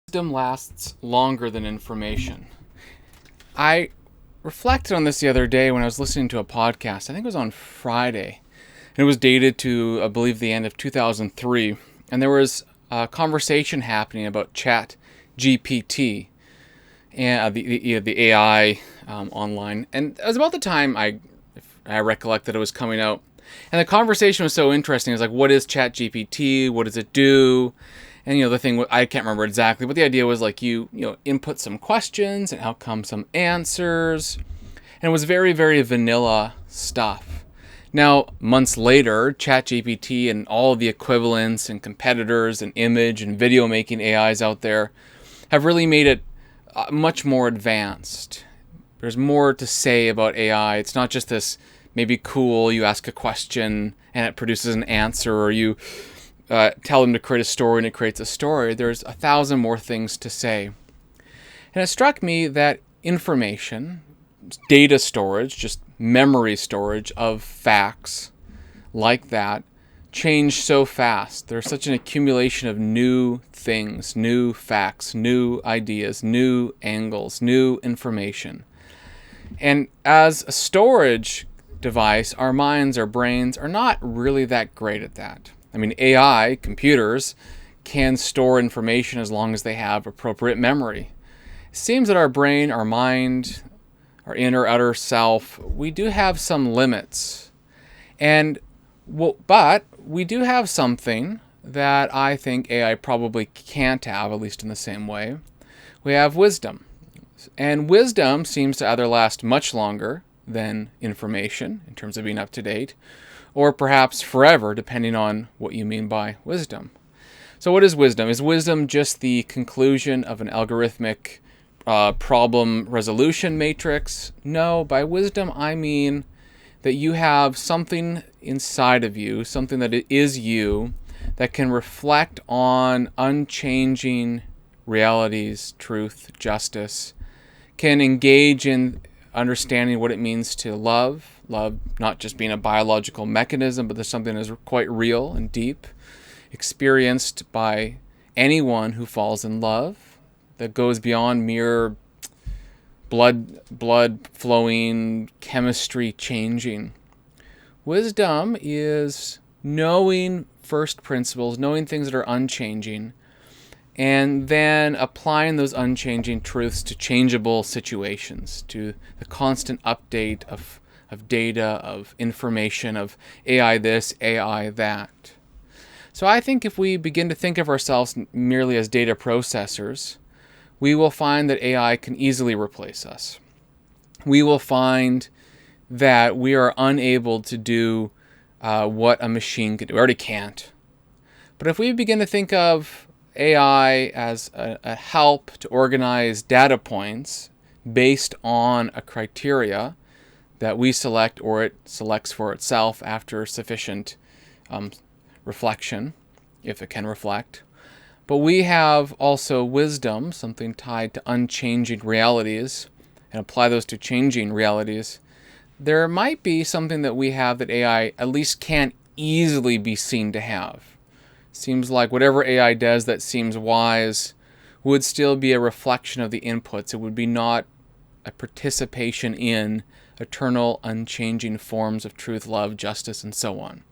Wisdom lasts longer than information. I reflected on this the other day when I was listening to a podcast. I think it was on Friday. And it was dated to, I believe, the end of 2003. And there was a conversation happening about ChatGPT and the AI online. And it was about the time I recollect that it was coming out. And the conversation was so interesting. It was like, what is ChatGPT? What does it do? And, the thing, I can't remember exactly, but the idea was like you input some questions and out come some answers. And it was very, very vanilla stuff. Now, months later, ChatGPT and all of the equivalents and competitors and image and video making AIs out there have really made it much more advanced. There's more to say about AI. It's not just this maybe cool, you ask a question and it produces an answer, or you tell them to create a story and it creates a story. There's 1,000 more things to say. And it struck me that information, data storage, just memory storage of facts like that, change so fast. There's such an accumulation of new things, new facts, new ideas, new angles, new information. And as a storage device, our minds, our brains are not really that great at that. I mean, AI, computers, can store information as long as they have appropriate memory. It seems that our brain, our mind, our inner, outer self, we do have some limits. But we do have something that I think AI probably can't have, at least in the same way. We have wisdom. And wisdom seems to either last much longer than information in terms of being up to date, or perhaps forever, depending on what you mean by wisdom. So what is wisdom? Is wisdom just the conclusion of an algorithmic problem resolution matrix? No, by wisdom I mean that you have something inside of you, something that is you, that can reflect on unchanging realities, truth, justice, can engage in understanding what it means to love not just being a biological mechanism, but there's something that is quite real and deep, experienced by anyone who falls in love, that goes beyond mere blood flowing, chemistry changing. Wisdom is knowing first principles, knowing things that are unchanging, and then applying those unchanging truths to changeable situations, to the constant update of data, of information, of AI this, AI that. So I think if we begin to think of ourselves merely as data processors, we will find that AI can easily replace us. We will find that we are unable to do what a machine can do. We already can't. But if we begin to think of AI as a help to organize data points based on a criteria that we select, or it selects for itself after sufficient reflection, if it can reflect. But we have also wisdom, something tied to unchanging realities, and apply those to changing realities. There might be something that we have that AI at least can't easily be seen to have. Seems like whatever AI does that seems wise would still be a reflection of the inputs. It would be not a participation in eternal, unchanging forms of truth, love, justice, and so on.